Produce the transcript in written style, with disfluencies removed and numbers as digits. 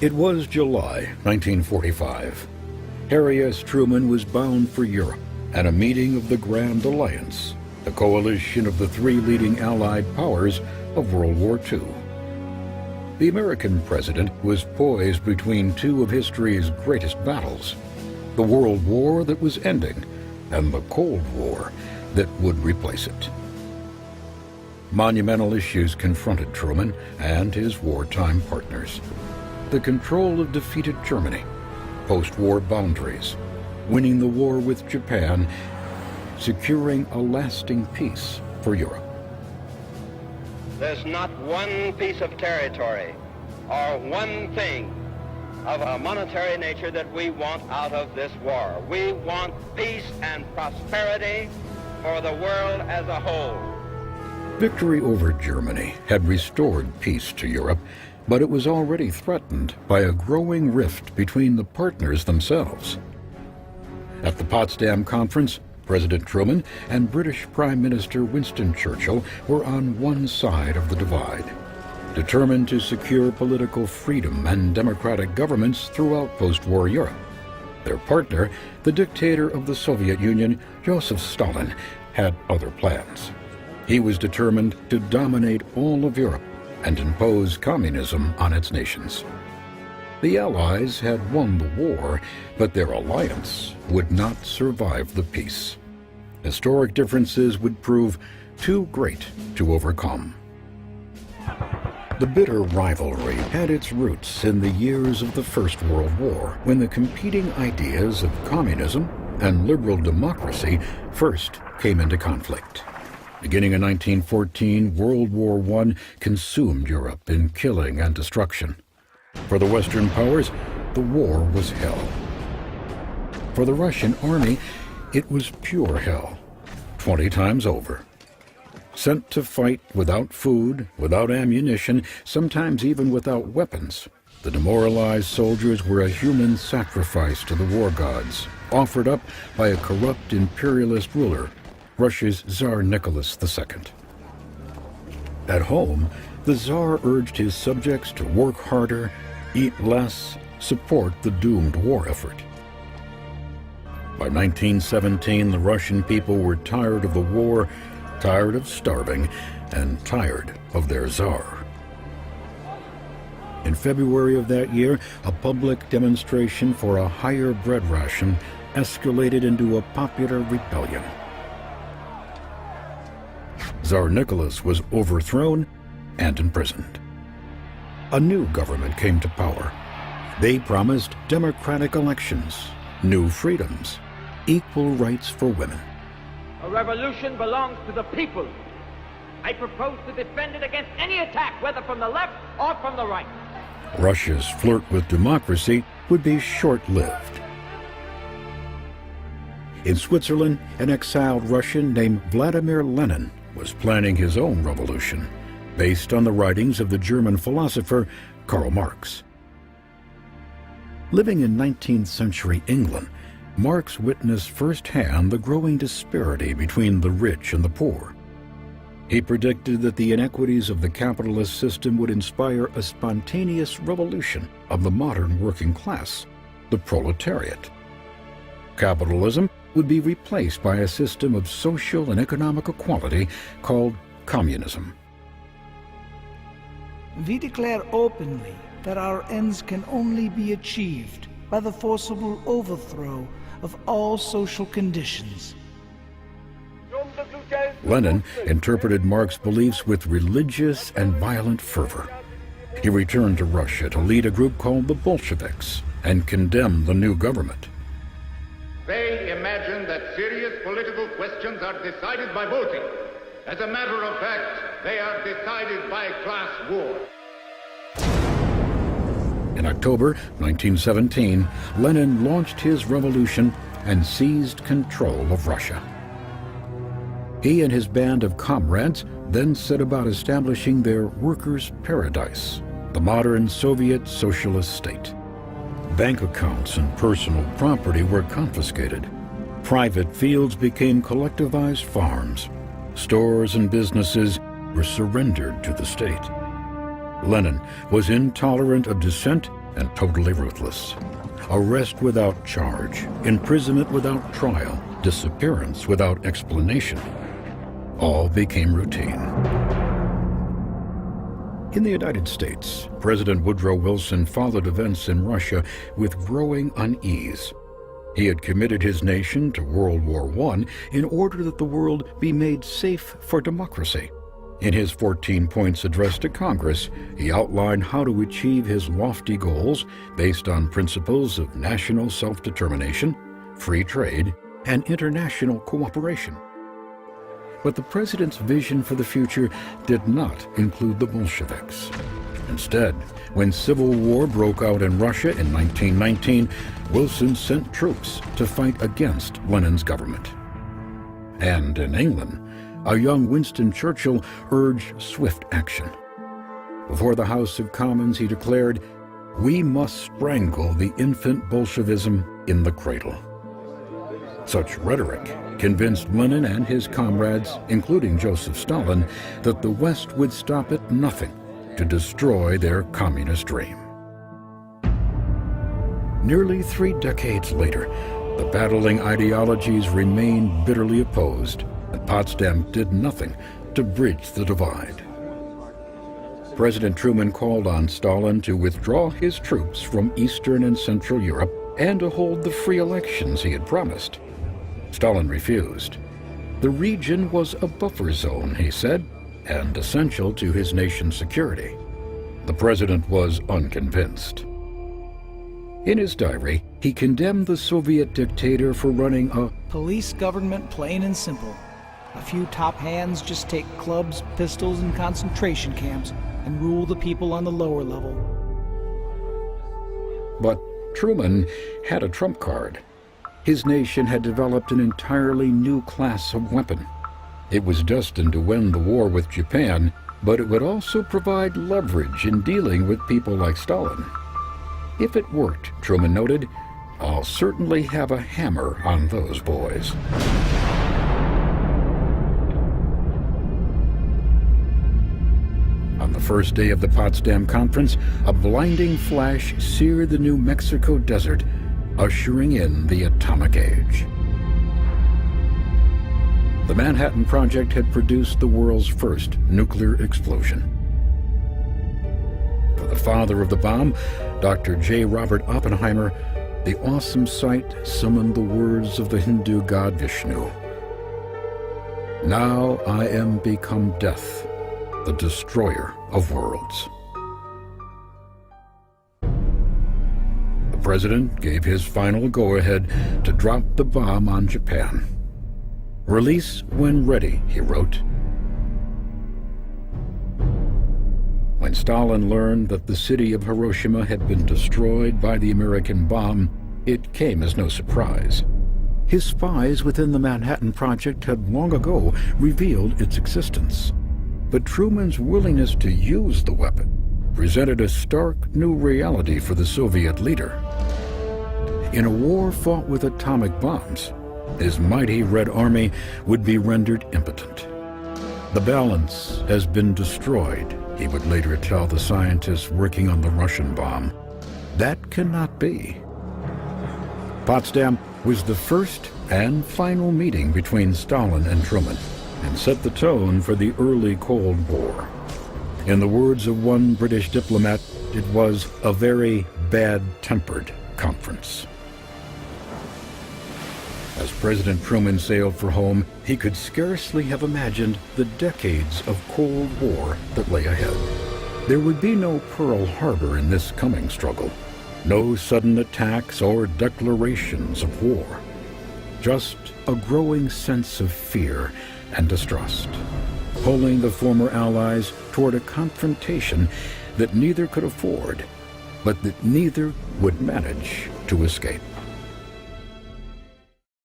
It was July 1945. Harry S. Truman was bound for Europe at a meeting of the Grand Alliance, the coalition of the three leading Allied powers of World War II. The American president was poised between two of history's greatest battles, the World War that was ending and the Cold War that would replace it. Monumental issues confronted Truman and his wartime partners. The control of defeated Germany, post-war boundaries, winning the war with Japan, securing a lasting peace for Europe. There's not one piece of territory or one thing of a monetary nature that we want out of this war. We want peace and prosperity for the world as a whole. Victory over Germany had restored peace to Europe, but it was already threatened by a growing rift between the partners themselves. At the Potsdam Conference, President Truman and British Prime Minister Winston Churchill were on one side of the divide, determined to secure political freedom and democratic governments throughout post-war Europe. Their partner, the dictator of the Soviet Union, Joseph Stalin, had other plans. He was determined to dominate all of Europe and impose communism on its nations. The Allies had won the war, but their alliance would not survive the peace. Historic differences would prove too great to overcome. The bitter rivalry had its roots in the years of the First World War, when the competing ideas of communism and liberal democracy first came into conflict. Beginning in 1914, World War I consumed Europe in killing and destruction. For the Western powers, the war was hell. For the Russian army, it was pure hell, 20 times over. Sent to fight without food, without ammunition, sometimes even without weapons, the demoralized soldiers were a human sacrifice to the war gods, offered up by a corrupt imperialist ruler, Russia's Tsar Nicholas II. At home, the Tsar urged his subjects to work harder, eat less, support the doomed war effort. By 1917, the Russian people were tired of the war, tired of starving, and tired of their Tsar. In February of that year, a public demonstration for a higher bread ration escalated into a popular rebellion. Tsar Nicholas was overthrown and imprisoned. A new government came to power. They promised democratic elections, new freedoms, equal rights for women. A revolution belongs to the people. I propose to defend it against any attack, whether from the left or from the right. Russia's flirt with democracy would be short-lived. In Switzerland, an exiled Russian named Vladimir Lenin was planning his own revolution, based on the writings of the German philosopher Karl Marx. Living in 19th century England, Marx witnessed firsthand the growing disparity between the rich and the poor. He predicted that the inequities of the capitalist system would inspire a spontaneous revolution of the modern working class, the proletariat. Capitalism would be replaced by a system of social and economic equality called communism. We declare openly that our ends can only be achieved by the forcible overthrow of all social conditions. Lenin interpreted Marx's beliefs with religious and violent fervor. He returned to Russia to lead a group called the Bolsheviks and condemn the new government. They imagine that serious political questions are decided by voting. As a matter of fact, they are decided by class war. In October 1917, Lenin launched his revolution and seized control of Russia. He and his band of comrades then set about establishing their workers' paradise, the modern Soviet socialist state. Bank accounts and personal property were confiscated. Private fields became collectivized farms. Stores and businesses were surrendered to the state. Lenin was intolerant of dissent and totally ruthless. Arrest without charge, imprisonment without trial, disappearance without explanation. All became routine. In the United States, President Woodrow Wilson followed events in Russia with growing unease. He had committed his nation to World War I in order that the world be made safe for democracy. In his 14 points address to Congress, he outlined how to achieve his lofty goals based on principles of national self-determination, free trade, and international cooperation. But the president's vision for the future did not include the Bolsheviks. Instead, when civil war broke out in Russia in 1919, Wilson sent troops to fight against Lenin's government. And in England, a young Winston Churchill urged swift action. Before the House of Commons, he declared, "We must strangle the infant Bolshevism in the cradle." Such rhetoric convinced Lenin and his comrades, including Joseph Stalin, that the West would stop at nothing to destroy their communist dream. Nearly 3 decades later, the battling ideologies remained bitterly opposed, and Potsdam did nothing to bridge the divide. President Truman called on Stalin to withdraw his troops from Eastern and Central Europe and to hold the free elections he had promised. Stalin refused. The region was a buffer zone, he said, and essential to his nation's security. The president was unconvinced. In his diary, he condemned the Soviet dictator for running a police government, plain and simple. A few top hands just take clubs, pistols, and concentration camps and rule the people on the lower level. But Truman had a trump card. His nation had developed an entirely new class of weapon. It was destined to win the war with Japan, but it would also provide leverage in dealing with people like Stalin. If it worked, Truman noted, I'll certainly have a hammer on those boys. On the first day of the Potsdam Conference, a blinding flash seared the New Mexico desert, ushering in the atomic age. The Manhattan Project had produced the world's first nuclear explosion. For the father of the bomb, Dr. J. Robert Oppenheimer, the awesome sight summoned the words of the Hindu god Vishnu. Now I am become death, the destroyer of worlds. The president gave his final go-ahead to drop the bomb on Japan. Release when ready, he wrote. When Stalin learned that the city of Hiroshima had been destroyed by the American bomb, it came as no surprise. His spies within the Manhattan Project had long ago revealed its existence. But Truman's willingness to use the weapon presented a stark new reality for the Soviet leader. In a war fought with atomic bombs, his mighty Red Army would be rendered impotent. The balance has been destroyed, he would later tell the scientists working on the Russian bomb. That cannot be. Potsdam was the first and final meeting between Stalin and Truman, and set the tone for the early Cold War. In the words of one British diplomat, it was a very bad-tempered conference. As President Truman sailed for home, he could scarcely have imagined the decades of Cold War that lay ahead. There would be no Pearl Harbor in this coming struggle, no sudden attacks or declarations of war, just a growing sense of fear and distrust, pulling the former allies toward a confrontation that neither could afford, but that neither would manage to escape.